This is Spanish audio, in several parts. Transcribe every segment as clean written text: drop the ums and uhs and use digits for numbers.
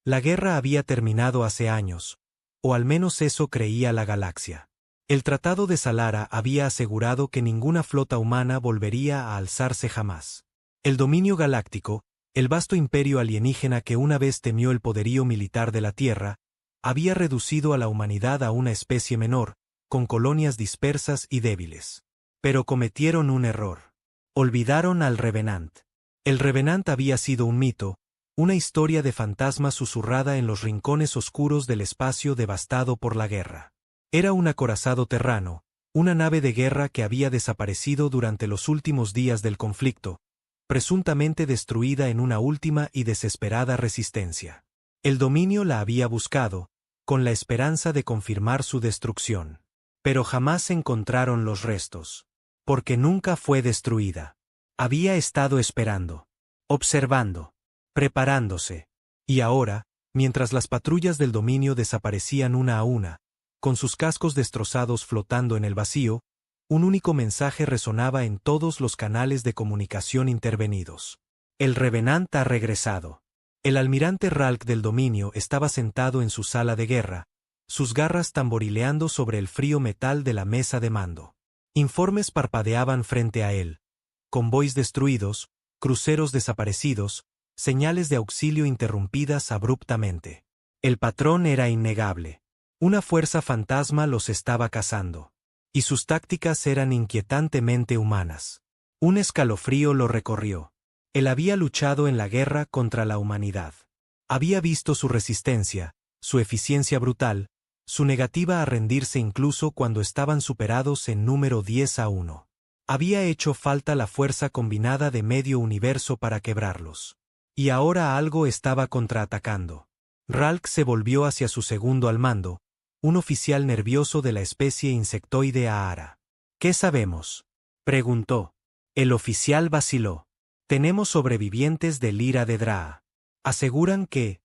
La guerra había terminado hace años, o al menos eso creía la galaxia. El Tratado de Salara había asegurado que ninguna flota humana volvería a alzarse jamás. El dominio galáctico, el vasto imperio alienígena que una vez temió el poderío militar de la Tierra, había reducido a la humanidad a una especie menor, con colonias dispersas y débiles. Pero cometieron un error. Olvidaron al Revenant. El Revenant había sido un mito, una historia de fantasmas susurrada en los rincones oscuros del espacio devastado por la guerra. Era un acorazado terrano, una nave de guerra que había desaparecido durante los últimos días del conflicto, presuntamente destruida en una última y desesperada resistencia. El dominio la había buscado, con la esperanza de confirmar su destrucción. Pero jamás encontraron los restos. Porque nunca fue destruida. Había estado esperando, observando, preparándose. Y ahora, mientras las patrullas del dominio desaparecían una a una, con sus cascos destrozados flotando en el vacío, un único mensaje resonaba en todos los canales de comunicación intervenidos. El Revenant ha regresado. El almirante Ralk del dominio estaba sentado en su sala de guerra, sus garras tamborileando sobre el frío metal de la mesa de mando. Informes parpadeaban frente a él. Convoys destruidos, cruceros desaparecidos, señales de auxilio interrumpidas abruptamente. El patrón era innegable. Una fuerza fantasma los estaba cazando. Y sus tácticas eran inquietantemente humanas. Un escalofrío lo recorrió. Él había luchado en la guerra contra la humanidad. Había visto su resistencia, su eficiencia brutal, su negativa a rendirse incluso cuando estaban superados en número 10-1. Había hecho falta la fuerza combinada de medio universo para quebrarlos. Y ahora algo estaba contraatacando. Ralk se volvió hacia su segundo al mando, un oficial nervioso de la especie insectoide Ahara. ¿Qué sabemos?, preguntó. El oficial vaciló. Tenemos sobrevivientes del Ira de Draa. Aseguran que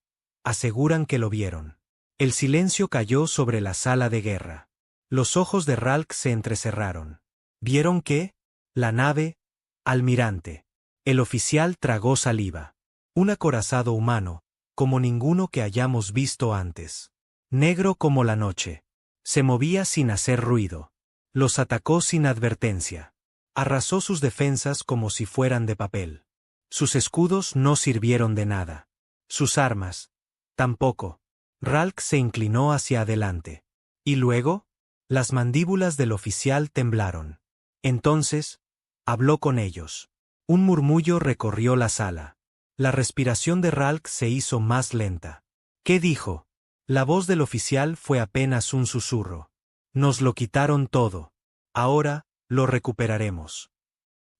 lo vieron. El silencio cayó sobre la sala de guerra. Los ojos de Ralk se entrecerraron. ¿Vieron qué? La nave, almirante. El oficial tragó saliva. Un acorazado humano, como ninguno que hayamos visto antes. Negro como la noche. Se movía sin hacer ruido. Los atacó sin advertencia. Arrasó sus defensas como si fueran de papel. Sus escudos no sirvieron de nada. Sus armas, tampoco. Ralk se inclinó hacia adelante. ¿Y luego? Las mandíbulas del oficial temblaron. Entonces, habló con ellos. Un murmullo recorrió la sala. La respiración de Ralk se hizo más lenta. ¿Qué dijo? La voz del oficial fue apenas un susurro. Nos lo quitaron todo. Ahora, lo recuperaremos.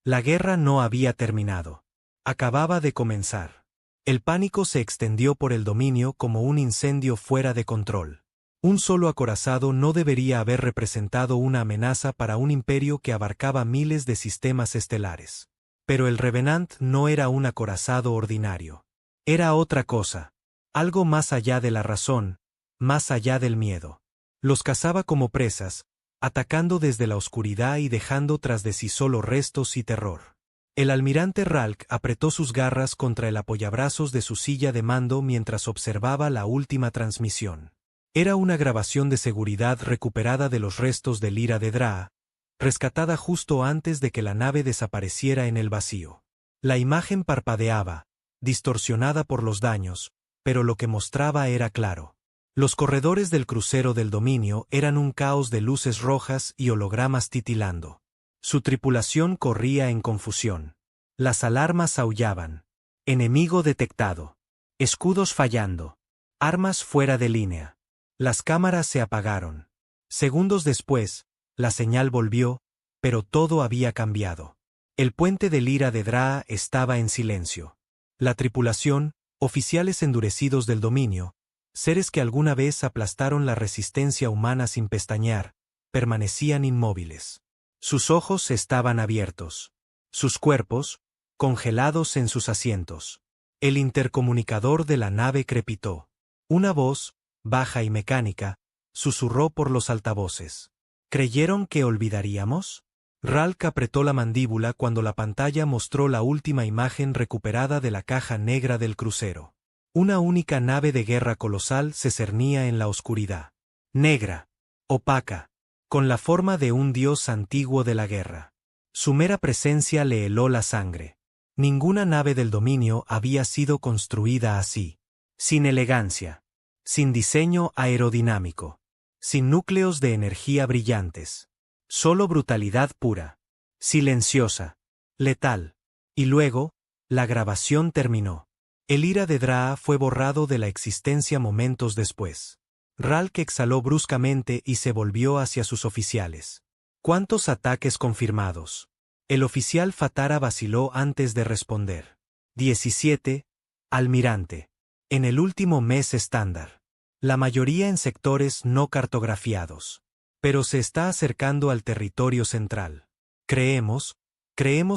La guerra no había terminado. Acababa de comenzar. El pánico se extendió por el dominio como un incendio fuera de control. Un solo acorazado no debería haber representado una amenaza para un imperio que abarcaba miles de sistemas estelares. Pero el Revenant no era un acorazado ordinario. Era otra cosa. Algo más allá de la razón, más allá del miedo. Los cazaba como presas, atacando desde la oscuridad y dejando tras de sí solo restos y terror. El almirante Ralk apretó sus garras contra el apoyabrazos de su silla de mando mientras observaba la última transmisión. Era una grabación de seguridad recuperada de los restos del Ira de Draa, rescatada justo antes de que la nave desapareciera en el vacío. La imagen parpadeaba, distorsionada por los daños, pero lo que mostraba era claro. Los corredores del crucero del dominio eran un caos de luces rojas y hologramas titilando. Su tripulación corría en confusión. Las alarmas aullaban. Enemigo detectado. Escudos fallando. Armas fuera de línea. Las cámaras se apagaron. Segundos después, la señal volvió, pero todo había cambiado. El puente del Ira de Draa estaba en silencio. La tripulación, oficiales endurecidos del dominio, seres que alguna vez aplastaron la resistencia humana sin pestañear, permanecían inmóviles. Sus ojos estaban abiertos. Sus cuerpos, congelados en sus asientos. El intercomunicador de la nave crepitó. Una voz, baja y mecánica, susurró por los altavoces. ¿Creyeron que olvidaríamos? Ralk apretó la mandíbula cuando la pantalla mostró la última imagen recuperada de la caja negra del crucero. Una única nave de guerra colosal se cernía en la oscuridad. Negra, opaca, con la forma de un dios antiguo de la guerra. Su mera presencia le heló la sangre. Ninguna nave del dominio había sido construida así. Sin elegancia. Sin diseño aerodinámico. Sin núcleos de energía brillantes. Solo brutalidad pura. Silenciosa. Letal. Y luego, la grabación terminó. El ira de Draa fue borrado de la existencia momentos después. Ralk exhaló bruscamente y se volvió hacia sus oficiales. ¿Cuántos ataques confirmados? El oficial Fatara vaciló antes de responder. 17, almirante. En el último mes estándar. La mayoría en sectores no cartografiados. Pero se está acercando al territorio central. Creemos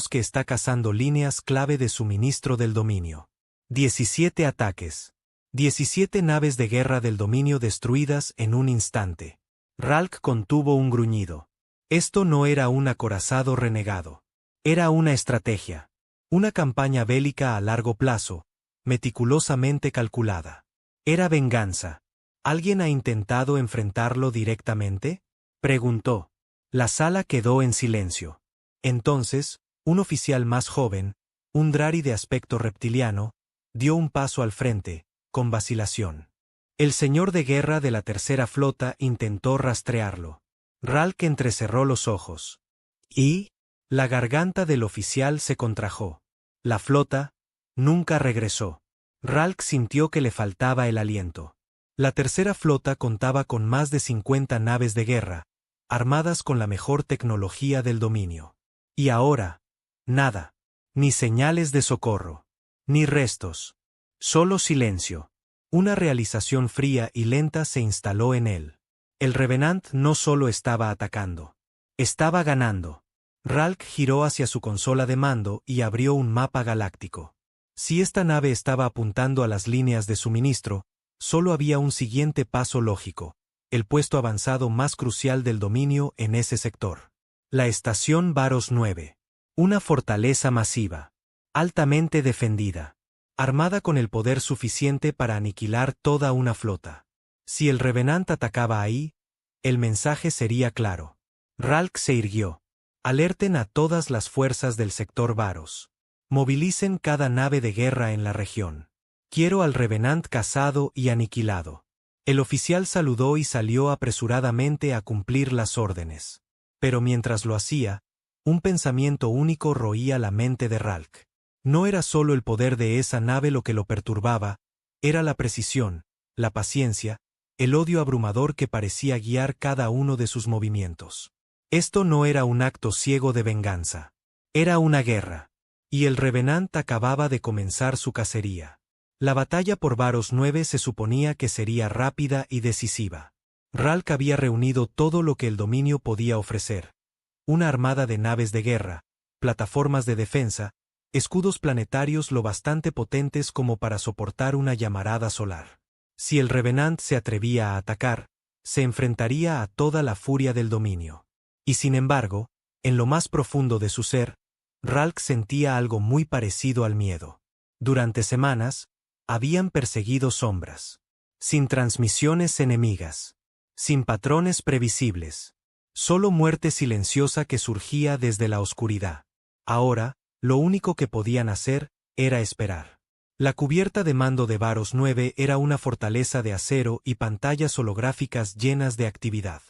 que está cazando líneas clave de suministro del dominio. 17 ataques. 17 naves de guerra del dominio destruidas en un instante. Ralk contuvo un gruñido. Esto no era un acorazado renegado. Era una estrategia. Una campaña bélica a largo plazo, meticulosamente calculada. Era venganza. ¿Alguien ha intentado enfrentarlo directamente? Preguntó. La sala quedó en silencio. Entonces, un oficial más joven, un Drari de aspecto reptiliano, dio un paso al frente, con vacilación. El señor de guerra de la tercera flota intentó rastrearlo. Ralk entrecerró los ojos. Y la garganta del oficial se contrajo. La flota nunca regresó. Ralk sintió que le faltaba el aliento. La tercera flota contaba con más de 50 naves de guerra, armadas con la mejor tecnología del dominio. Y ahora, nada. Ni señales de socorro. Ni restos. Solo silencio. Una realización fría y lenta se instaló en él. El Revenant no solo estaba atacando. Estaba ganando. Ralk giró hacia su consola de mando y abrió un mapa galáctico. Si esta nave estaba apuntando a las líneas de suministro, solo había un siguiente paso lógico, el puesto avanzado más crucial del dominio en ese sector. La estación Varos 9. Una fortaleza masiva. Altamente defendida. Armada con el poder suficiente para aniquilar toda una flota. Si el Revenant atacaba ahí, el mensaje sería claro. Ralk se irguió. Alerten a todas las fuerzas del sector Varos. Movilicen cada nave de guerra en la región. Quiero al Revenant cazado y aniquilado. El oficial saludó y salió apresuradamente a cumplir las órdenes. Pero mientras lo hacía, un pensamiento único roía la mente de Ralk. No era solo el poder de esa nave lo que lo perturbaba, era la precisión, la paciencia, el odio abrumador que parecía guiar cada uno de sus movimientos. Esto no era un acto ciego de venganza. Era una guerra. Y el Revenant acababa de comenzar su cacería. La batalla por Varos 9 se suponía que sería rápida y decisiva. Ralk había reunido todo lo que el dominio podía ofrecer. Una armada de naves de guerra, plataformas de defensa, escudos planetarios lo bastante potentes como para soportar una llamarada solar. Si el Revenant se atrevía a atacar, se enfrentaría a toda la furia del dominio. Y sin embargo, en lo más profundo de su ser, Ralk sentía algo muy parecido al miedo. Durante semanas, habían perseguido sombras. Sin transmisiones enemigas. Sin patrones previsibles. Solo muerte silenciosa que surgía desde la oscuridad. Ahora, lo único que podían hacer era esperar. La cubierta de mando de Varos 9 era una fortaleza de acero y pantallas holográficas llenas de actividad.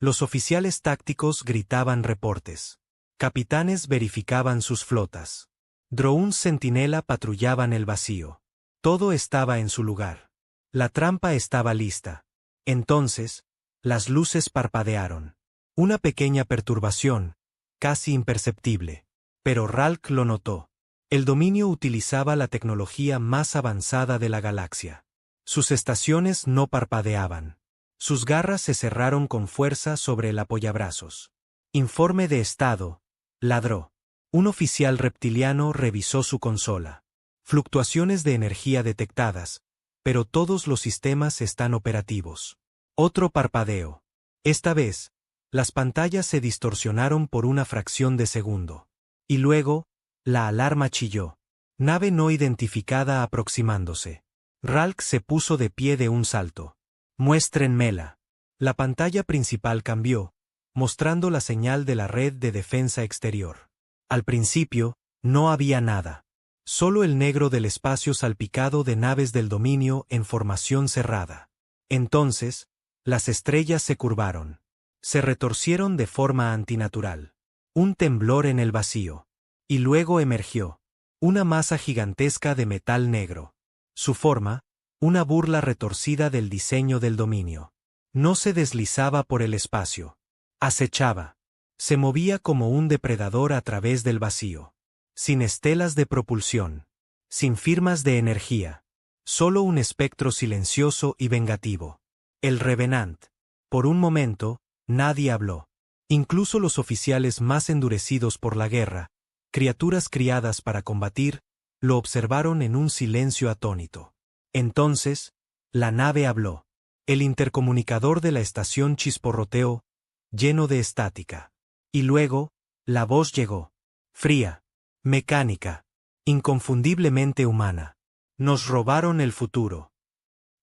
Los oficiales tácticos gritaban reportes. Capitanes verificaban sus flotas. Drones centinela patrullaban el vacío. Todo estaba en su lugar. La trampa estaba lista. Entonces, las luces parpadearon. Una pequeña perturbación, casi imperceptible. Pero Ralk lo notó. El dominio utilizaba la tecnología más avanzada de la galaxia. Sus estaciones no parpadeaban. Sus garras se cerraron con fuerza sobre el apoyabrazos. Informe de estado, ladró. Un oficial reptiliano revisó su consola. Fluctuaciones de energía detectadas, pero todos los sistemas están operativos. Otro parpadeo. Esta vez, las pantallas se distorsionaron por una fracción de segundo. Y luego, la alarma chilló. Nave no identificada aproximándose. Ralk se puso de pie de un salto. Muéstrenmela. La pantalla principal cambió, mostrando la señal de la red de defensa exterior. Al principio, no había nada. Solo el negro del espacio salpicado de naves del dominio en formación cerrada. Entonces, las estrellas se curvaron. Se retorcieron de forma antinatural. Un temblor en el vacío. Y luego emergió una masa gigantesca de metal negro. Su forma, una burla retorcida del diseño del dominio. No se deslizaba por el espacio. Acechaba. Se movía como un depredador a través del vacío. Sin estelas de propulsión. Sin firmas de energía. Solo un espectro silencioso y vengativo. El Revenant. Por un momento, nadie habló. Incluso los oficiales más endurecidos por la guerra, criaturas criadas para combatir, lo observaron en un silencio atónito. Entonces, la nave habló. El intercomunicador de la estación chisporroteó, lleno de estática. Y luego, la voz llegó. Fría. Mecánica. Inconfundiblemente humana. Nos robaron el futuro.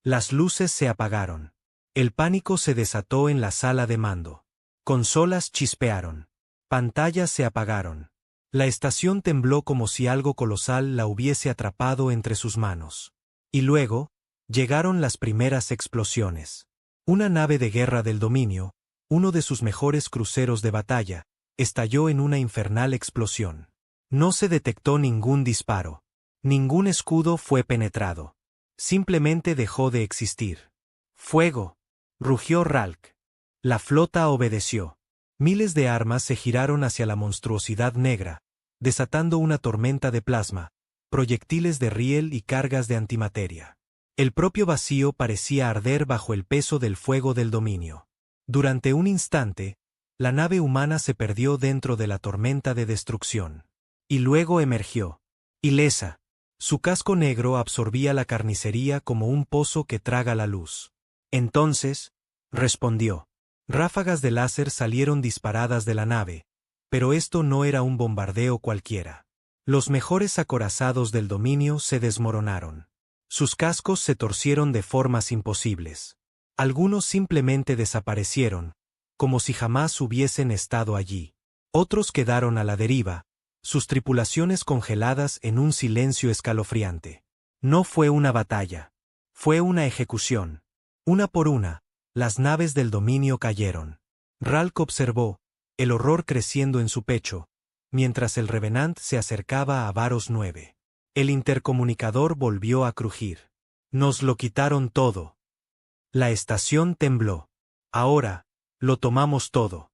Las luces se apagaron. El pánico se desató en la sala de mando. Consolas chispearon. Pantallas se apagaron. La estación tembló como si algo colosal la hubiese atrapado entre sus manos. Y luego, llegaron las primeras explosiones. Una nave de guerra del dominio, uno de sus mejores cruceros de batalla, estalló en una infernal explosión. No se detectó ningún disparo. Ningún escudo fue penetrado. Simplemente dejó de existir. ¡Fuego! Rugió Ralk. La flota obedeció. Miles de armas se giraron hacia la monstruosidad negra, desatando una tormenta de plasma, proyectiles de riel y cargas de antimateria. El propio vacío parecía arder bajo el peso del fuego del dominio. Durante un instante, la nave humana se perdió dentro de la tormenta de destrucción. Y luego emergió. Ilesa. Su casco negro absorbía la carnicería como un pozo que traga la luz. Entonces, respondió. Ráfagas de láser salieron disparadas de la nave, pero esto no era un bombardeo cualquiera. Los mejores acorazados del dominio se desmoronaron. Sus cascos se torcieron de formas imposibles. Algunos simplemente desaparecieron, como si jamás hubiesen estado allí. Otros quedaron a la deriva, sus tripulaciones congeladas en un silencio escalofriante. No fue una batalla. Fue una ejecución. Una por una, las naves del dominio cayeron. Ralk observó, el horror creciendo en su pecho, mientras el Revenant se acercaba a Varos 9. El intercomunicador volvió a crujir. Nos lo quitaron todo. La estación tembló. Ahora, lo tomamos todo.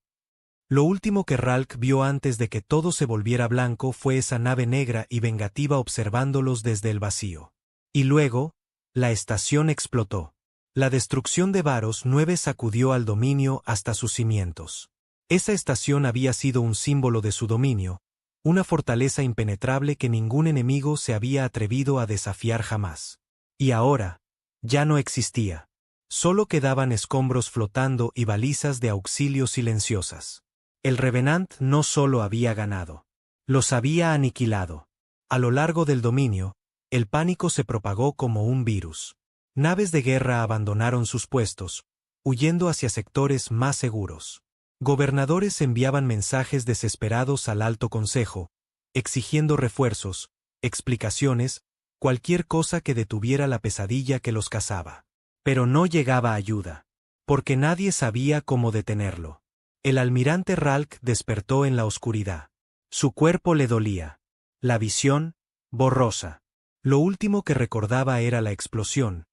Lo último que Ralk vio antes de que todo se volviera blanco fue esa nave negra y vengativa observándolos desde el vacío. Y luego, la estación explotó. La destrucción de Varos 9 sacudió al dominio hasta sus cimientos. Esa estación había sido un símbolo de su dominio, una fortaleza impenetrable que ningún enemigo se había atrevido a desafiar jamás. Y ahora, ya no existía. Solo quedaban escombros flotando y balizas de auxilio silenciosas. El Revenant no solo había ganado. Los había aniquilado. A lo largo del dominio, el pánico se propagó como un virus. Naves de guerra abandonaron sus puestos, huyendo hacia sectores más seguros. Gobernadores enviaban mensajes desesperados al Alto Consejo, exigiendo refuerzos, explicaciones, cualquier cosa que detuviera la pesadilla que los cazaba. Pero no llegaba ayuda, porque nadie sabía cómo detenerlo. El almirante Ralk despertó en la oscuridad. Su cuerpo le dolía. La visión, borrosa. Lo último que recordaba era la explosión,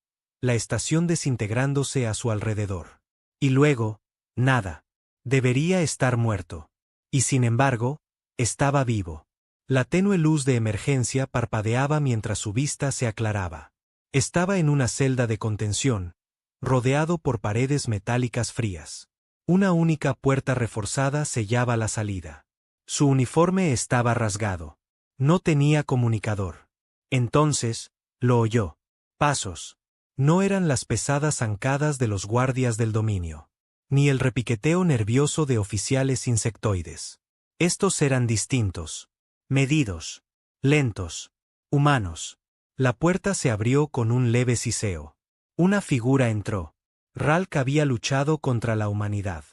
la estación desintegrándose a su alrededor. Y luego, nada. Debería estar muerto. Y sin embargo, estaba vivo. La tenue luz de emergencia parpadeaba mientras su vista se aclaraba. Estaba en una celda de contención, rodeado por paredes metálicas frías. Una única puerta reforzada sellaba la salida. Su uniforme estaba rasgado. No tenía comunicador. Entonces, lo oyó. Pasos. No eran las pesadas zancadas de los guardias del dominio, ni el repiqueteo nervioso de oficiales insectoides. Estos eran distintos, medidos, lentos, humanos. La puerta se abrió con un leve siseo. Una figura entró. Ralk había luchado contra la humanidad.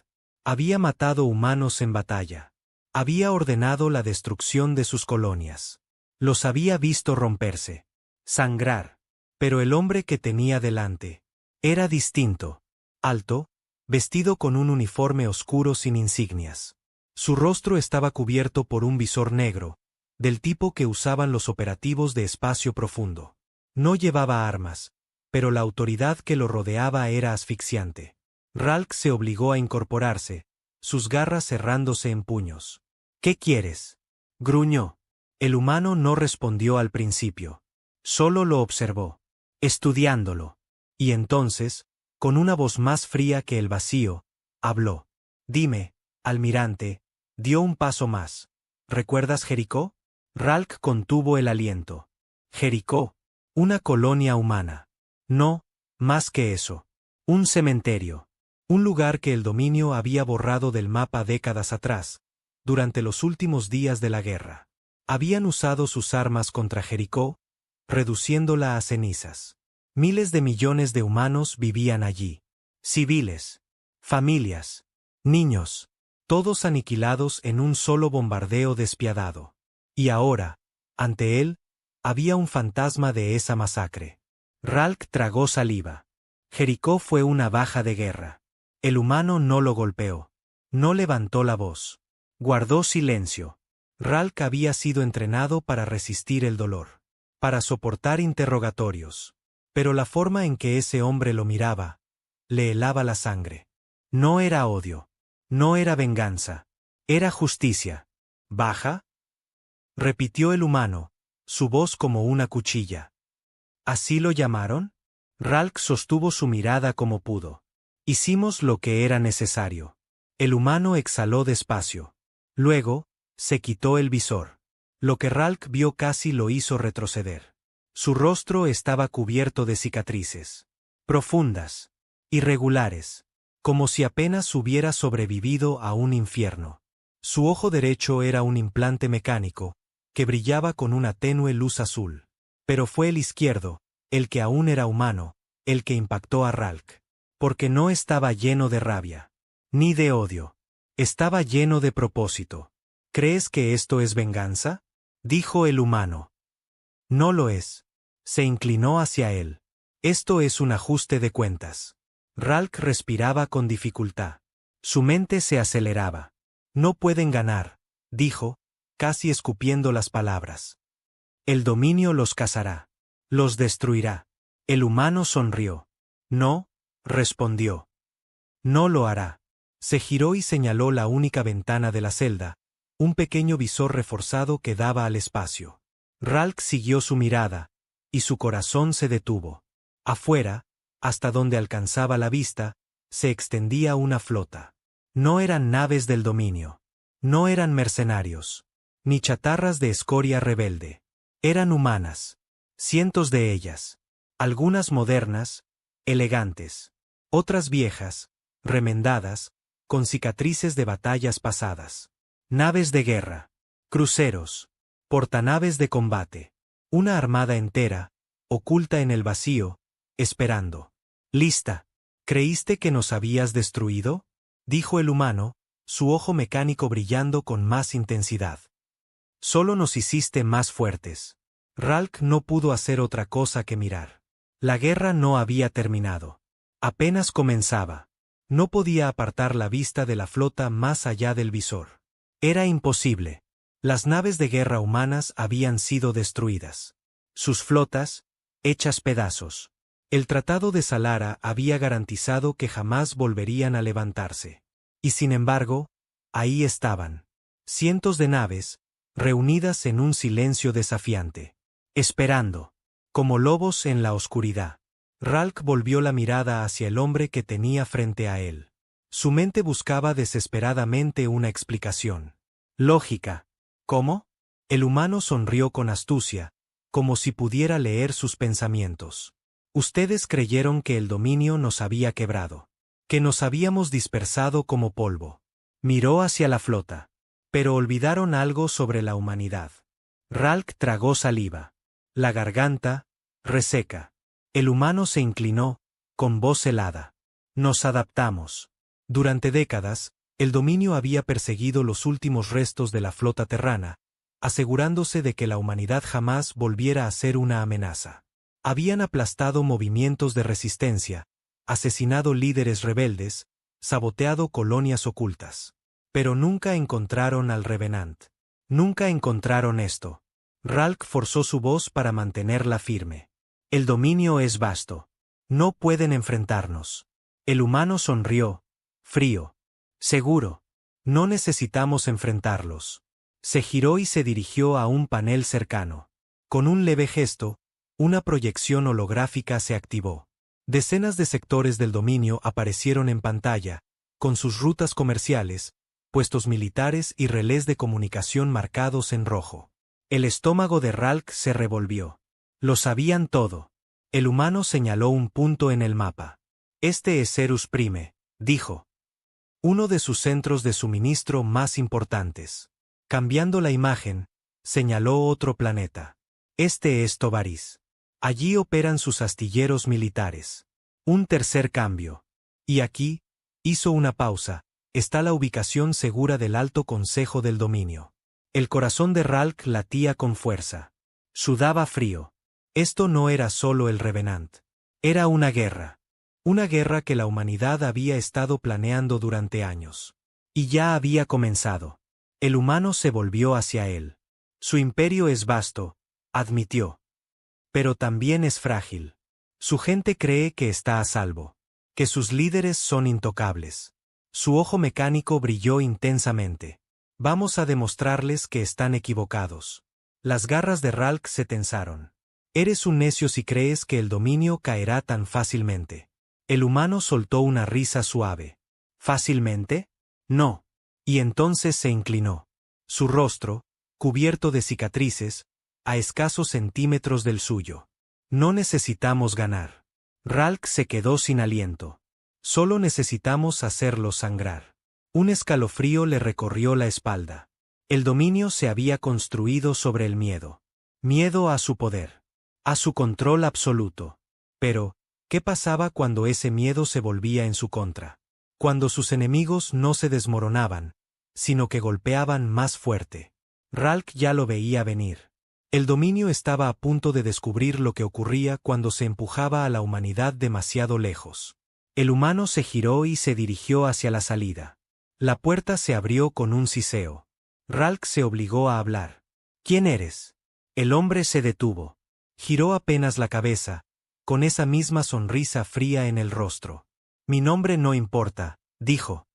Había matado humanos en batalla. Había ordenado la destrucción de sus colonias. Los había visto romperse, sangrar. Pero el hombre que tenía delante era distinto. Alto, vestido con un uniforme oscuro sin insignias. Su rostro estaba cubierto por un visor negro, del tipo que usaban los operativos de espacio profundo. No llevaba armas, pero la autoridad que lo rodeaba era asfixiante. Ralk se obligó a incorporarse, sus garras cerrándose en puños. ¿Qué quieres?, gruñó. El humano no respondió al principio. Solo lo observó, estudiándolo. Y entonces, con una voz más fría que el vacío, habló. Dime, almirante, dio un paso más. ¿Recuerdas Jericó? Ralk contuvo el aliento. Jericó, una colonia humana. No, más que eso. Un cementerio. Un lugar que el dominio había borrado del mapa décadas atrás, durante los últimos días de la guerra. Habían usado sus armas contra Jericó, reduciéndola a cenizas. Miles de millones de humanos vivían allí. Civiles, familias, niños, todos aniquilados en un solo bombardeo despiadado. Y ahora, ante él, había un fantasma de esa masacre. Ralk tragó saliva. Jericó fue una baja de guerra. El humano no lo golpeó. No levantó la voz. Guardó silencio. Ralk había sido entrenado para resistir el dolor, para soportar interrogatorios. Pero la forma en que ese hombre lo miraba, le helaba la sangre. No era odio. No era venganza. Era justicia. ¿Baja?, repitió el humano, su voz como una cuchilla. ¿Así lo llamaron? Ralk sostuvo su mirada como pudo. Hicimos lo que era necesario. El humano exhaló despacio. Luego, se quitó el visor. Lo que Ralk vio casi lo hizo retroceder. Su rostro estaba cubierto de cicatrices. Profundas. Irregulares. Como si apenas hubiera sobrevivido a un infierno. Su ojo derecho era un implante mecánico, que brillaba con una tenue luz azul. Pero fue el izquierdo, el que aún era humano, el que impactó a Ralk. Porque no estaba lleno de rabia. Ni de odio. Estaba lleno de propósito. ¿Crees que esto es venganza?, dijo el humano. No lo es. Se inclinó hacia él. Esto es un ajuste de cuentas. Ralk respiraba con dificultad. Su mente se aceleraba. No pueden ganar, dijo, casi escupiendo las palabras. El dominio los cazará. Los destruirá. El humano sonrió. No, respondió. No lo hará. Se giró y señaló la única ventana de la celda, un pequeño visor reforzado que daba al espacio. Ralk siguió su mirada, y su corazón se detuvo. Afuera, hasta donde alcanzaba la vista, se extendía una flota. No eran naves del dominio. No eran mercenarios. Ni chatarras de escoria rebelde. Eran humanas. Cientos de ellas. Algunas modernas, elegantes. Otras viejas, remendadas, con cicatrices de batallas pasadas. Naves de guerra. Cruceros. Portanaves de combate. Una armada entera, oculta en el vacío, esperando. ¿Lista? ¿Creíste que nos habías destruido?, dijo el humano, su ojo mecánico brillando con más intensidad. Solo nos hiciste más fuertes. Ralk no pudo hacer otra cosa que mirar. La guerra no había terminado. Apenas comenzaba. No podía apartar la vista de la flota más allá del visor. Era imposible. Las naves de guerra humanas habían sido destruidas. Sus flotas, hechas pedazos. El Tratado de Salara había garantizado que jamás volverían a levantarse. Y sin embargo, ahí estaban. Cientos de naves, reunidas en un silencio desafiante. Esperando. Como lobos en la oscuridad. Ralk volvió la mirada hacia el hombre que tenía frente a él. Su mente buscaba desesperadamente una explicación. Lógica. ¿Cómo? El humano sonrió con astucia, como si pudiera leer sus pensamientos. Ustedes creyeron que el dominio nos había quebrado. Que nos habíamos dispersado como polvo. Miró hacia la flota. Pero olvidaron algo sobre la humanidad. Ralk tragó saliva. La garganta, reseca. El humano se inclinó, con voz helada. Nos adaptamos. Durante décadas, el dominio había perseguido los últimos restos de la flota terrana, asegurándose de que la humanidad jamás volviera a ser una amenaza. Habían aplastado movimientos de resistencia, asesinado líderes rebeldes, saboteado colonias ocultas. Pero nunca encontraron al Revenant. Nunca encontraron esto. Ralk forzó su voz para mantenerla firme. El dominio es vasto. No pueden enfrentarnos. El humano sonrió, frío. Seguro. No necesitamos enfrentarlos. Se giró y se dirigió a un panel cercano. Con un leve gesto, una proyección holográfica se activó. Decenas de sectores del dominio aparecieron en pantalla, con sus rutas comerciales, puestos militares y relés de comunicación marcados en rojo. El estómago de Ralk se revolvió. Lo sabían todo. El humano señaló un punto en el mapa. Este es Cerus Prime, dijo. Uno de sus centros de suministro más importantes. Cambiando la imagen, señaló otro planeta. Este es Tovaris. Allí operan sus astilleros militares. Un tercer cambio. Y aquí, hizo una pausa, está la ubicación segura del Alto Consejo del Dominio. El corazón de Ralk latía con fuerza. Sudaba frío. Esto no era solo el Revenant. Era una guerra. Una guerra que la humanidad había estado planeando durante años. Y ya había comenzado. El humano se volvió hacia él. Su imperio es vasto, admitió. Pero también es frágil. Su gente cree que está a salvo. Que sus líderes son intocables. Su ojo mecánico brilló intensamente. Vamos a demostrarles que están equivocados. Las garras de Ralk se tensaron. Eres un necio si crees que el dominio caerá tan fácilmente. El humano soltó una risa suave. ¿Fácilmente? No. Y entonces se inclinó. Su rostro, cubierto de cicatrices, a escasos centímetros del suyo. No necesitamos ganar. Ralk se quedó sin aliento. Solo necesitamos hacerlo sangrar. Un escalofrío le recorrió la espalda. El dominio se había construido sobre el miedo. Miedo a su poder. A su control absoluto. Pero, ¿qué pasaba cuando ese miedo se volvía en su contra? Cuando sus enemigos no se desmoronaban, sino que golpeaban más fuerte. Ralk ya lo veía venir. El dominio estaba a punto de descubrir lo que ocurría cuando se empujaba a la humanidad demasiado lejos. El humano se giró y se dirigió hacia la salida. La puerta se abrió con un siseo. Ralk se obligó a hablar. ¿Quién eres? El hombre se detuvo. Giró apenas la cabeza, con esa misma sonrisa fría en el rostro. Mi nombre no importa, dijo.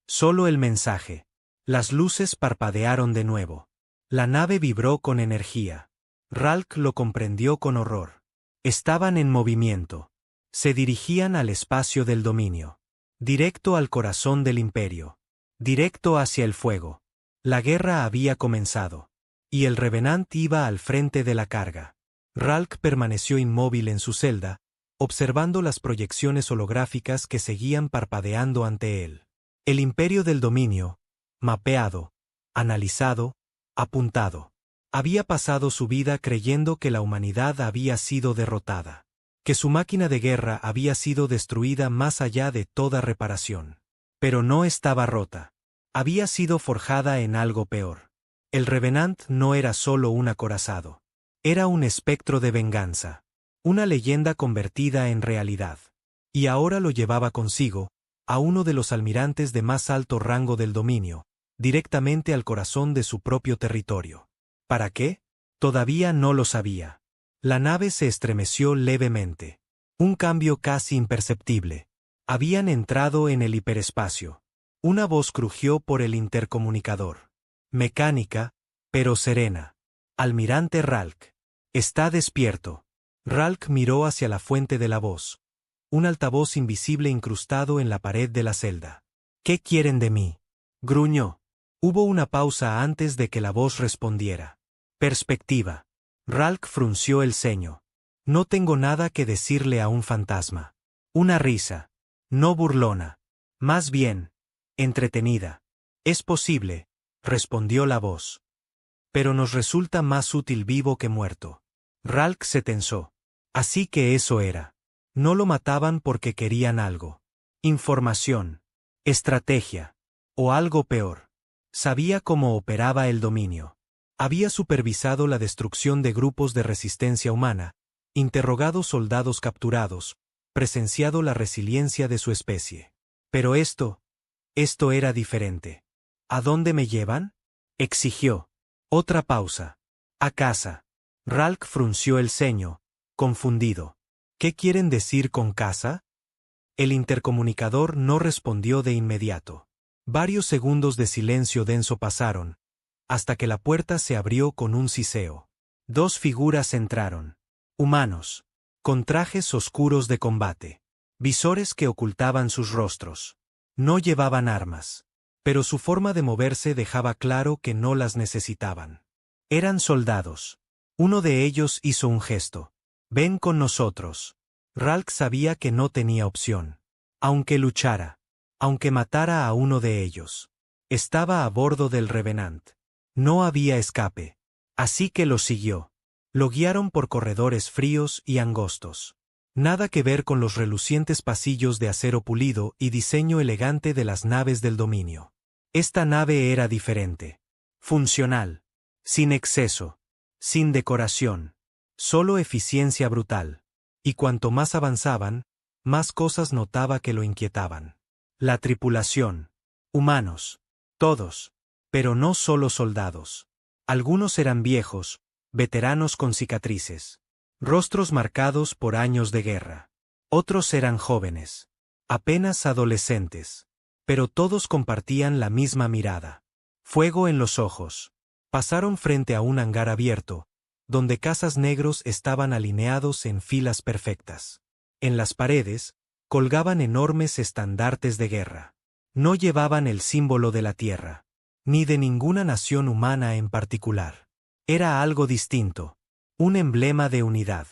Solo el mensaje. Las luces parpadearon de nuevo. La nave vibró con energía. Ralk lo comprendió con horror. Estaban en movimiento. Se dirigían al espacio del dominio. Directo al corazón del imperio. Directo hacia el fuego. La guerra había comenzado. Y el Revenant iba al frente de la carga. Ralk permaneció inmóvil en su celda, observando las proyecciones holográficas que seguían parpadeando ante él. El imperio del dominio, mapeado, analizado, apuntado. Había pasado su vida creyendo que la humanidad había sido derrotada. Que su máquina de guerra había sido destruida más allá de toda reparación. Pero no estaba rota. Había sido forjada en algo peor. El Revenant no era solo un acorazado. Era un espectro de venganza. Una leyenda convertida en realidad. Y ahora lo llevaba consigo, a uno de los almirantes de más alto rango del dominio, directamente al corazón de su propio territorio. ¿Para qué? Todavía no lo sabía. La nave se estremeció levemente. Un cambio casi imperceptible. Habían entrado en el hiperespacio. Una voz crujió por el intercomunicador. Mecánica, pero serena. Almirante Ralk. Está despierto. Ralk miró hacia la fuente de la voz. Un altavoz invisible incrustado en la pared de la celda. ¿Qué quieren de mí? Gruñó. Hubo una pausa antes de que la voz respondiera. Perspectiva. Ralk frunció el ceño. No tengo nada que decirle a un fantasma. Una risa. No burlona. Más bien, entretenida. Es posible, respondió la voz. Pero nos resulta más útil vivo que muerto. Ralk se tensó. Así que eso era. No lo mataban porque querían algo. Información. Estrategia. O algo peor. Sabía cómo operaba el dominio. Había supervisado la destrucción de grupos de resistencia humana, interrogado soldados capturados, presenciado la resiliencia de su especie. Pero esto era diferente. ¿A dónde me llevan? Exigió. Otra pausa. A casa. Ralk frunció el ceño, confundido. ¿Qué quieren decir con casa? El intercomunicador no respondió de inmediato. Varios segundos de silencio denso pasaron, hasta que la puerta se abrió con un siseo. Dos figuras entraron. Humanos. Con trajes oscuros de combate. Visores que ocultaban sus rostros. No llevaban armas. Pero su forma de moverse dejaba claro que no las necesitaban. Eran soldados. Uno de ellos hizo un gesto. Ven con nosotros. Ralk sabía que no tenía opción. Aunque luchara. Aunque matara a uno de ellos. Estaba a bordo del Revenant. No había escape. Así que lo siguió. Lo guiaron por corredores fríos y angostos. Nada que ver con los relucientes pasillos de acero pulido y diseño elegante de las naves del dominio. Esta nave era diferente. Funcional. Sin exceso. Sin decoración. Solo eficiencia brutal. Y cuanto más avanzaban, más cosas notaba que lo inquietaban. La tripulación. Humanos. Todos. Pero no solo soldados. Algunos eran viejos, veteranos con cicatrices. Rostros marcados por años de guerra. Otros eran jóvenes. Apenas adolescentes. Pero todos compartían la misma mirada. Fuego en los ojos. Pasaron frente a un hangar abierto, donde cazas negros estaban alineados en filas perfectas. En las paredes, colgaban enormes estandartes de guerra. No llevaban el símbolo de la tierra, ni de ninguna nación humana en particular. Era algo distinto, un emblema de unidad,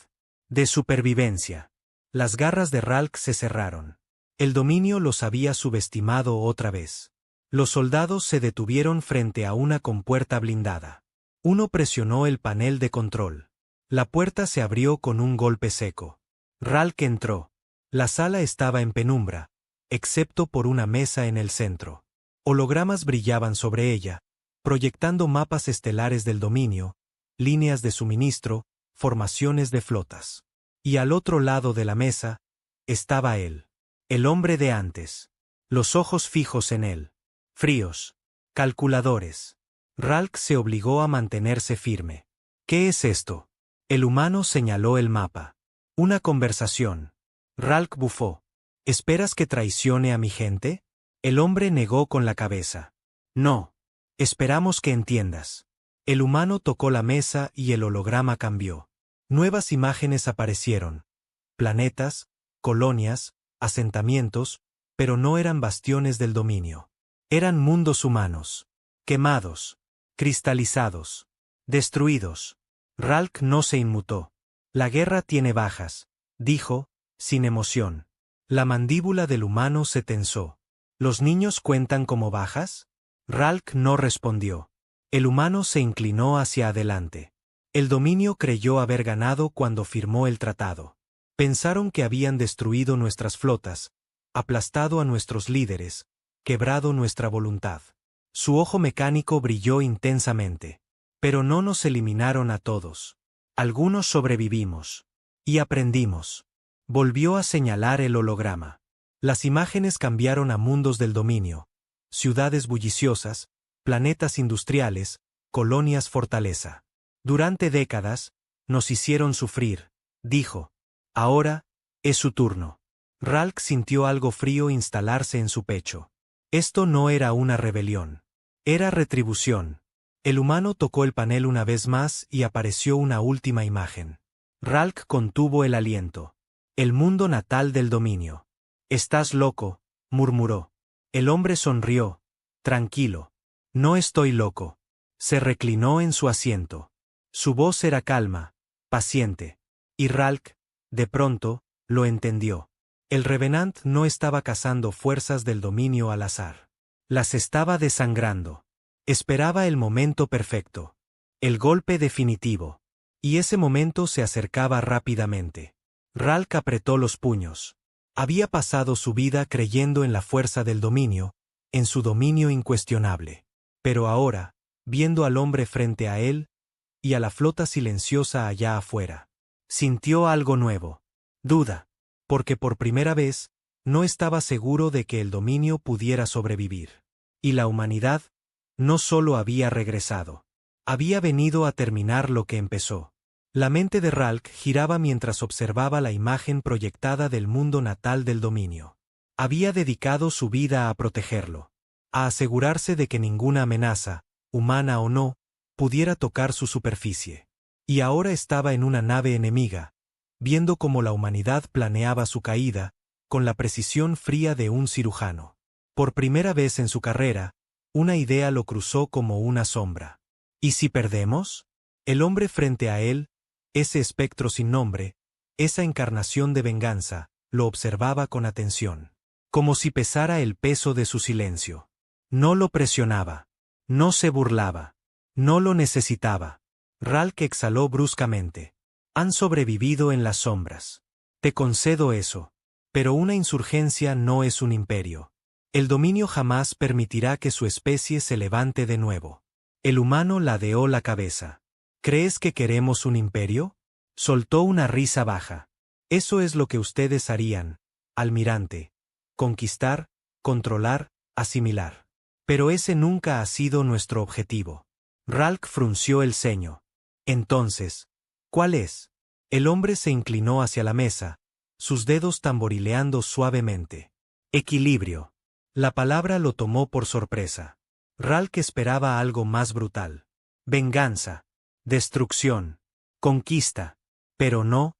de supervivencia. Las garras de Ralk se cerraron. El dominio los había subestimado otra vez. Los soldados se detuvieron frente a una compuerta blindada. Uno presionó el panel de control. La puerta se abrió con un golpe seco. Ralk entró. La sala estaba en penumbra, excepto por una mesa en el centro. Hologramas brillaban sobre ella, proyectando mapas estelares del dominio, líneas de suministro, formaciones de flotas. Y al otro lado de la mesa, estaba él. El hombre de antes. Los ojos fijos en él. Fríos. Calculadores. Ralk se obligó a mantenerse firme. ¿Qué es esto? El humano señaló el mapa. Una conversación. Ralk bufó. ¿Esperas que traicione a mi gente? El hombre negó con la cabeza. No. Esperamos que entiendas. El humano tocó la mesa y el holograma cambió. Nuevas imágenes aparecieron. Planetas, colonias, asentamientos, pero no eran bastiones del dominio. Eran mundos humanos. Quemados. Cristalizados. Destruidos. Ralk no se inmutó. La guerra tiene bajas, dijo, sin emoción. La mandíbula del humano se tensó. ¿Los niños cuentan como bajas? Ralk no respondió. El humano se inclinó hacia adelante. El dominio creyó haber ganado cuando firmó el tratado. Pensaron que habían destruido nuestras flotas, aplastado a nuestros líderes, quebrado nuestra voluntad. Su ojo mecánico brilló intensamente. Pero no nos eliminaron a todos. Algunos sobrevivimos. Y aprendimos. Volvió a señalar el holograma. Las imágenes cambiaron a mundos del dominio. Ciudades bulliciosas, planetas industriales, colonias fortaleza. Durante décadas, nos hicieron sufrir, dijo. Ahora, es su turno. Ralk sintió algo frío instalarse en su pecho. Esto no era una rebelión. Era retribución. El humano tocó el panel una vez más y apareció una última imagen. Ralk contuvo el aliento. El mundo natal del dominio. «Estás loco», murmuró. El hombre sonrió. «Tranquilo. No estoy loco». Se reclinó en su asiento. Su voz era calma, paciente. Y Ralk, de pronto, lo entendió. El Revenant no estaba cazando fuerzas del dominio al azar. Las estaba desangrando. Esperaba el momento perfecto. El golpe definitivo. Y ese momento se acercaba rápidamente. Ralk apretó los puños. Había pasado su vida creyendo en la fuerza del dominio, en su dominio incuestionable. Pero ahora, viendo al hombre frente a él, y a la flota silenciosa allá afuera, sintió algo nuevo. Duda. Porque por primera vez, no estaba seguro de que el dominio pudiera sobrevivir. Y la humanidad, no solo había regresado. Había venido a terminar lo que empezó. La mente de Ralk giraba mientras observaba la imagen proyectada del mundo natal del dominio. Había dedicado su vida a protegerlo, a asegurarse de que ninguna amenaza, humana o no, pudiera tocar su superficie. Y ahora estaba en una nave enemiga, viendo cómo la humanidad planeaba su caída, con la precisión fría de un cirujano. Por primera vez en su carrera, una idea lo cruzó como una sombra. ¿Y si perdemos? El hombre frente a él, ese espectro sin nombre, esa encarnación de venganza, lo observaba con atención. Como si pesara el peso de su silencio. No lo presionaba. No se burlaba. No lo necesitaba. Ralk exhaló bruscamente. Han sobrevivido en las sombras. Te concedo eso. Pero una insurgencia no es un imperio. El dominio jamás permitirá que su especie se levante de nuevo. El humano ladeó la cabeza. ¿Crees que queremos un imperio? Soltó una risa baja. Eso es lo que ustedes harían, almirante. Conquistar, controlar, asimilar. Pero ese nunca ha sido nuestro objetivo. Ralk frunció el ceño. Entonces, ¿cuál es? El hombre se inclinó hacia la mesa, sus dedos tamborileando suavemente. Equilibrio. La palabra lo tomó por sorpresa. Ralk esperaba algo más brutal. Venganza. Destrucción. Conquista. Pero no.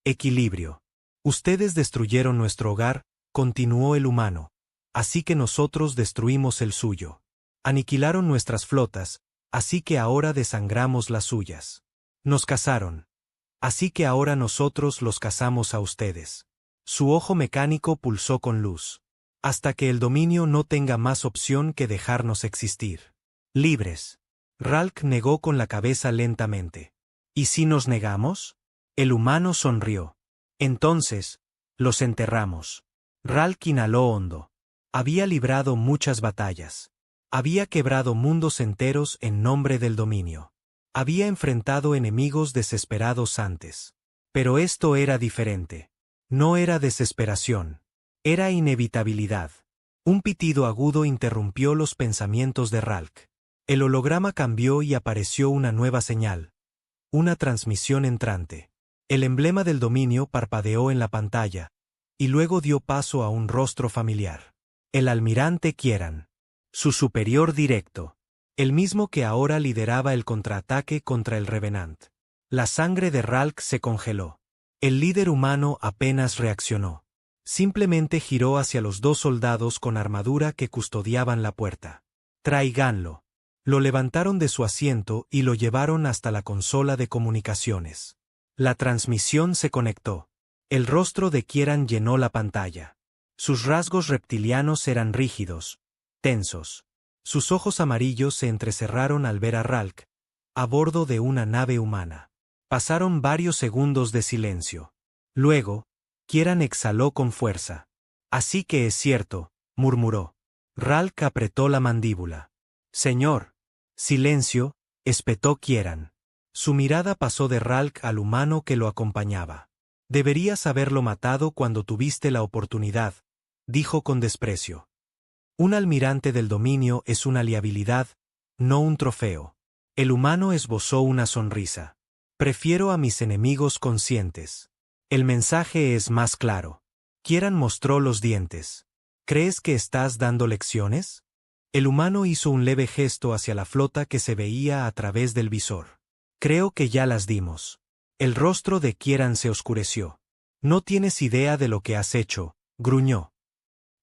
Equilibrio. Ustedes destruyeron nuestro hogar, continuó el humano. Así que nosotros destruimos el suyo. Aniquilaron nuestras flotas, así que ahora desangramos las suyas. Nos cazaron. Así que ahora nosotros los cazamos a ustedes. Su ojo mecánico pulsó con luz. Hasta que el dominio no tenga más opción que dejarnos existir. Libres. Ralk negó con la cabeza lentamente. ¿Y si nos negamos? El humano sonrió. Entonces, los enterramos. Ralk inhaló hondo. Había librado muchas batallas. Había quebrado mundos enteros en nombre del dominio. Había enfrentado enemigos desesperados antes. Pero esto era diferente. No era desesperación. Era inevitabilidad. Un pitido agudo interrumpió los pensamientos de Ralk. El holograma cambió y apareció una nueva señal. Una transmisión entrante. El emblema del dominio parpadeó en la pantalla, y luego dio paso a un rostro familiar. El almirante Kieran. Su superior directo. El mismo que ahora lideraba el contraataque contra el Revenant. La sangre de Ralk se congeló. El líder humano apenas reaccionó. Simplemente giró hacia los dos soldados con armadura que custodiaban la puerta. Tráiganlo. Lo levantaron de su asiento y lo llevaron hasta la consola de comunicaciones. La transmisión se conectó. El rostro de Kieran llenó la pantalla. Sus rasgos reptilianos eran rígidos, tensos. Sus ojos amarillos se entrecerraron al ver a Ralk, a bordo de una nave humana. Pasaron varios segundos de silencio. Luego, Kieran exhaló con fuerza. Así que es cierto, murmuró. Ralk apretó la mandíbula. Señor. Silencio, espetó Kieran. Su mirada pasó de Ralk al humano que lo acompañaba. Deberías haberlo matado cuando tuviste la oportunidad, dijo con desprecio. Un almirante del dominio es una liabilidad, no un trofeo. El humano esbozó una sonrisa. Prefiero a mis enemigos conscientes. El mensaje es más claro. Kieran mostró los dientes. ¿Crees que estás dando lecciones? El humano hizo un leve gesto hacia la flota que se veía a través del visor. Creo que ya las dimos. El rostro de Kieran se oscureció. No tienes idea de lo que has hecho, gruñó.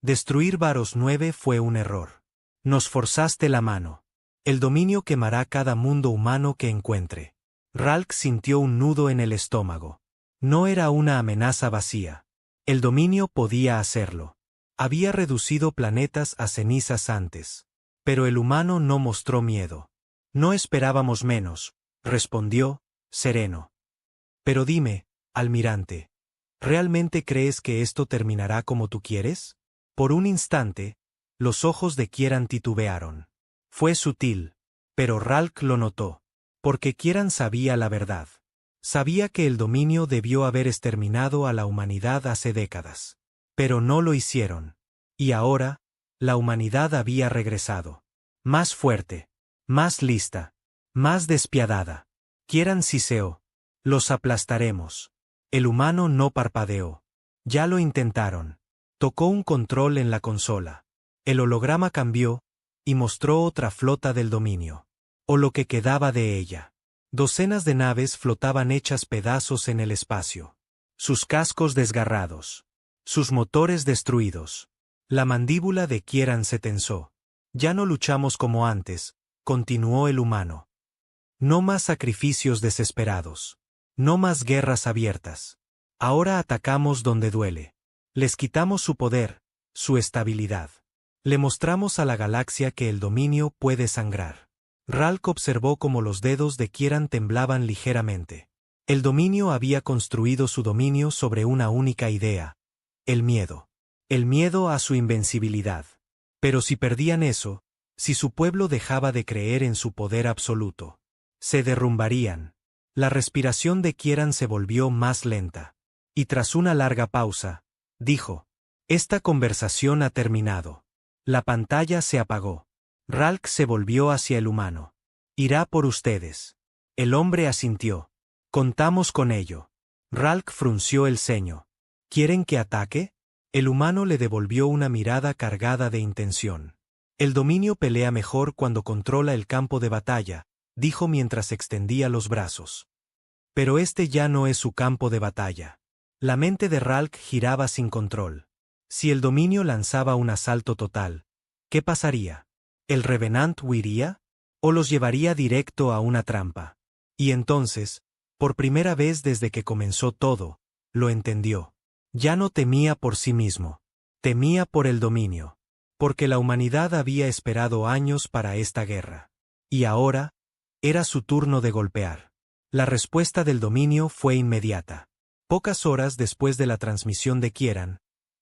Destruir Varos 9 fue un error. Nos forzaste la mano. El dominio quemará cada mundo humano que encuentre. Ralk sintió un nudo en el estómago. No era una amenaza vacía. El dominio podía hacerlo. Había reducido planetas a cenizas antes. Pero el humano no mostró miedo. No esperábamos menos, respondió, sereno. Pero dime, almirante, ¿realmente crees que esto terminará como tú quieres? Por un instante, los ojos de Kieran titubearon. Fue sutil, pero Ralk lo notó, porque Kieran sabía la verdad. Sabía que el dominio debió haber exterminado a la humanidad hace décadas. Pero no lo hicieron. Y ahora, la humanidad había regresado. Más fuerte, más lista, más despiadada. Kieran siseó. Los aplastaremos. El humano no parpadeó. Ya lo intentaron. Tocó un control en la consola. El holograma cambió, y mostró otra flota del dominio. O lo que quedaba de ella. Docenas de naves flotaban hechas pedazos en el espacio. Sus cascos desgarrados. Sus motores destruidos. La mandíbula de Kieran se tensó. Ya no luchamos como antes, continuó el humano. No más sacrificios desesperados. No más guerras abiertas. Ahora atacamos donde duele. Les quitamos su poder, su estabilidad. Le mostramos a la galaxia que el dominio puede sangrar. Ralk observó cómo los dedos de Kieran temblaban ligeramente. El dominio había construido su dominio sobre una única idea: el miedo. El miedo a su invencibilidad. Pero si perdían eso, si su pueblo dejaba de creer en su poder absoluto, se derrumbarían. La respiración de Kieran se volvió más lenta. Y tras una larga pausa, dijo: esta conversación ha terminado. La pantalla se apagó. Ralk se volvió hacia el humano. Irá por ustedes. El hombre asintió. Contamos con ello. Ralk frunció el ceño. ¿Quieren que ataque? El humano le devolvió una mirada cargada de intención. El dominio pelea mejor cuando controla el campo de batalla, dijo mientras extendía los brazos. Pero este ya no es su campo de batalla. La mente de Ralk giraba sin control. Si el dominio lanzaba un asalto total, ¿qué pasaría? ¿El Revenant huiría? ¿O los llevaría directo a una trampa? Y entonces, por primera vez desde que comenzó todo, lo entendió. Ya no temía por sí mismo. Temía por el dominio. Porque la humanidad había esperado años para esta guerra. Y ahora, era su turno de golpear. La respuesta del dominio fue inmediata. Pocas horas después de la transmisión de Kieran,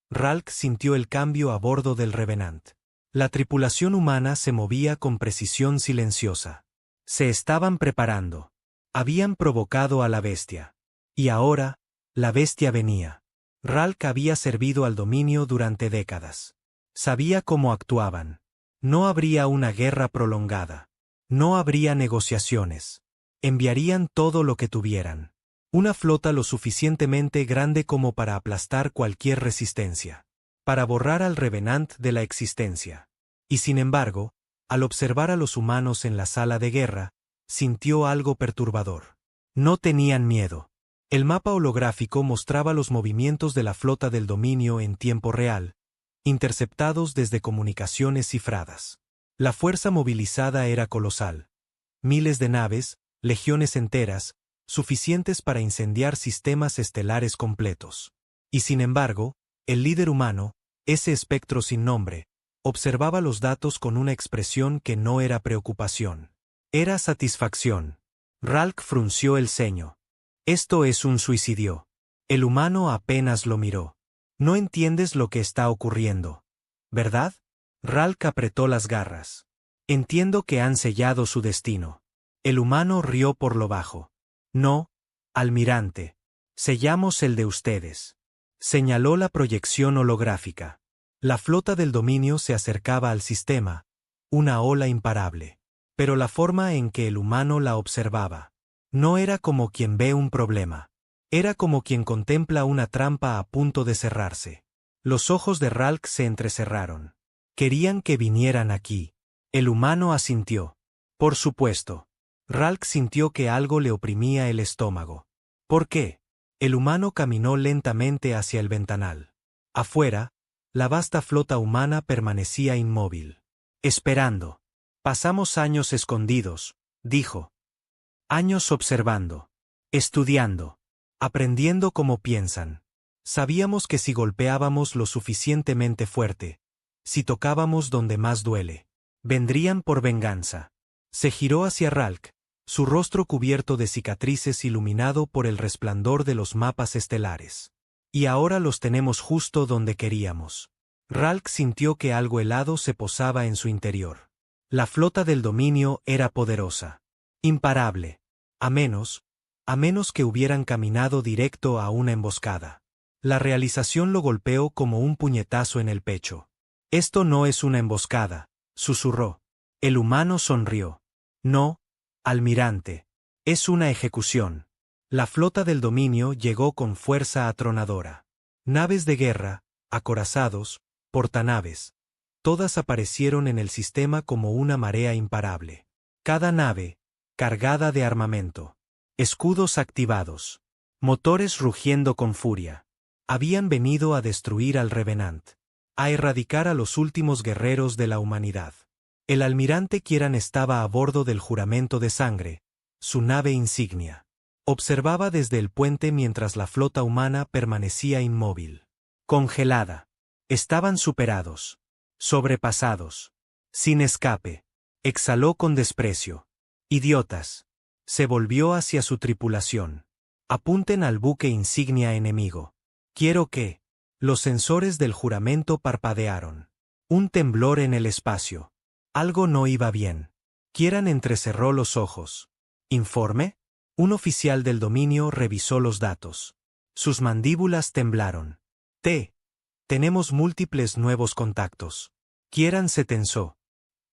Ralk sintió el cambio a bordo del Revenant. La tripulación humana se movía con precisión silenciosa. Se estaban preparando. Habían provocado a la bestia. Y ahora, la bestia venía. Ralk había servido al dominio durante décadas. Sabía cómo actuaban. No habría una guerra prolongada. No habría negociaciones. Enviarían todo lo que tuvieran. Una flota lo suficientemente grande como para aplastar cualquier resistencia. Para borrar al Revenant de la existencia. Y sin embargo, al observar a los humanos en la sala de guerra, sintió algo perturbador. No tenían miedo. El mapa holográfico mostraba los movimientos de la flota del dominio en tiempo real, interceptados desde comunicaciones cifradas. La fuerza movilizada era colosal. Miles de naves, legiones enteras, suficientes para incendiar sistemas estelares completos. Y sin embargo, el líder humano, ese espectro sin nombre, observaba los datos con una expresión que no era preocupación. Era satisfacción. Ralk frunció el ceño. Esto es un suicidio. El humano apenas lo miró. No entiendes lo que está ocurriendo, ¿verdad? Ralk apretó las garras. Entiendo que han sellado su destino. El humano rió por lo bajo. No, almirante. Sellamos el de ustedes. Señaló la proyección holográfica. La flota del dominio se acercaba al sistema, una ola imparable. Pero la forma en que el humano la observaba no era como quien ve un problema. Era como quien contempla una trampa a punto de cerrarse. Los ojos de Ralk se entrecerraron. Querían que vinieran aquí. El humano asintió. Por supuesto. Ralk sintió que algo le oprimía el estómago. ¿Por qué? El humano caminó lentamente hacia el ventanal. Afuera, la vasta flota humana permanecía inmóvil. Esperando. Pasamos años escondidos, dijo. Años observando. Estudiando. Aprendiendo cómo piensan. Sabíamos que si golpeábamos lo suficientemente fuerte, si tocábamos donde más duele, vendrían por venganza. Se giró hacia Ralk, su rostro cubierto de cicatrices iluminado por el resplandor de los mapas estelares. Y ahora los tenemos justo donde queríamos. Ralk sintió que algo helado se posaba en su interior. La flota del dominio era poderosa. Imparable. A menos que hubieran caminado directo a una emboscada. La realización lo golpeó como un puñetazo en el pecho. Esto no es una emboscada, susurró. El humano sonrió. No, almirante. Es una ejecución. La flota del dominio llegó con fuerza atronadora. Naves de guerra, acorazados, portanaves. Todas aparecieron en el sistema como una marea imparable. Cada nave, cargada de armamento. Escudos activados. Motores rugiendo con furia. Habían venido a destruir al Revenant. A erradicar a los últimos guerreros de la humanidad. El almirante Kieran estaba a bordo del juramento de sangre, su nave insignia. Observaba desde el puente mientras la flota humana permanecía inmóvil. Congelada. Estaban superados. Sobrepasados. Sin escape. Exhaló con desprecio. Idiotas. Se volvió hacia su tripulación. Apunten al buque insignia enemigo. Quiero que... Los sensores del juramento parpadearon. Un temblor en el espacio. Algo no iba bien. Kieran entrecerró los ojos. ¿Informe? Un oficial del dominio revisó los datos. Sus mandíbulas temblaron. Tenemos múltiples nuevos contactos. Kieran se tensó.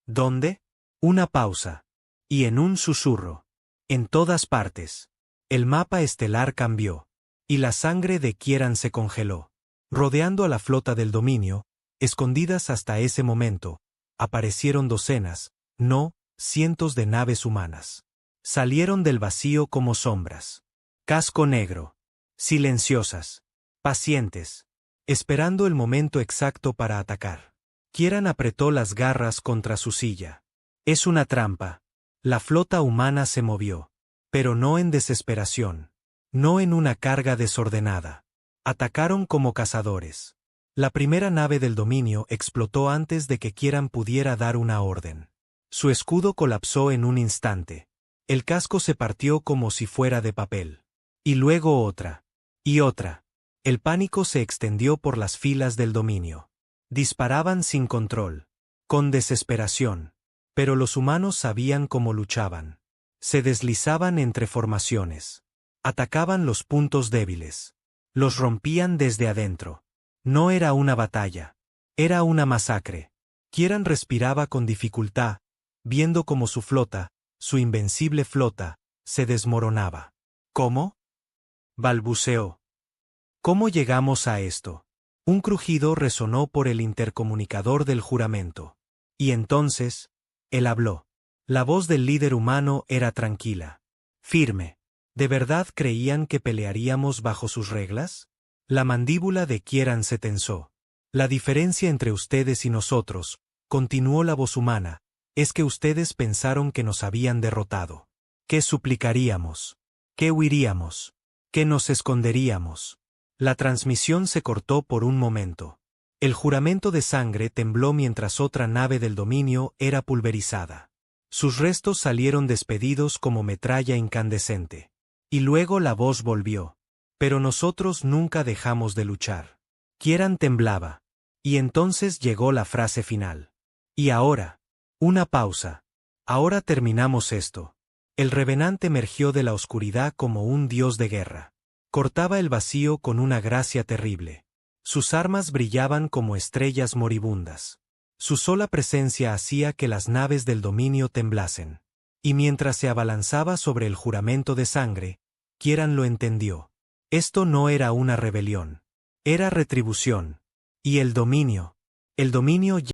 ¿Dónde? Una pausa. Y en un susurro. En todas partes. El mapa estelar cambió. Y la sangre de Kieran se congeló. Rodeando a la flota del dominio, escondidas hasta ese momento, aparecieron docenas, no, cientos de naves humanas. Salieron del vacío como sombras. Casco negro. Silenciosas. Pacientes. Esperando el momento exacto para atacar. Kieran apretó las garras contra su silla. Es una trampa. La flota humana se movió. Pero no en desesperación. No en una carga desordenada. Atacaron como cazadores. La primera nave del dominio explotó antes de que Kieran pudiera dar una orden. Su escudo colapsó en un instante. El casco se partió como si fuera de papel. Y luego otra. Y otra. El pánico se extendió por las filas del dominio. Disparaban sin control. Con desesperación. Pero los humanos sabían cómo luchaban. Se deslizaban entre formaciones. Atacaban los puntos débiles. Los rompían desde adentro. No era una batalla. Era una masacre. Kieran respiraba con dificultad, viendo cómo su flota, su invencible flota, se desmoronaba. ¿Cómo? Balbuceó. ¿Cómo llegamos a esto? Un crujido resonó por el intercomunicador del juramento. Y entonces, él habló. La voz del líder humano era tranquila. Firme. ¿De verdad creían que pelearíamos bajo sus reglas? La mandíbula de Kieran se tensó. La diferencia entre ustedes y nosotros, continuó la voz humana, es que ustedes pensaron que nos habían derrotado. ¿Qué suplicaríamos? ¿Qué huiríamos? ¿Qué nos esconderíamos? La transmisión se cortó por un momento. El juramento de sangre tembló mientras otra nave del dominio era pulverizada. Sus restos salieron despedidos como metralla incandescente. Y luego la voz volvió. Pero nosotros nunca dejamos de luchar. Kieran temblaba. Y entonces llegó la frase final. Y ahora. Una pausa. Ahora terminamos esto. El revenante emergió de la oscuridad como un dios de guerra. Cortaba el vacío con una gracia terrible. Sus armas brillaban como estrellas moribundas. Su sola presencia hacía que las naves del dominio temblasen. Y mientras se abalanzaba sobre el juramento de sangre, Kieran lo entendió. Esto no era una rebelión. Era retribución. Y el dominio.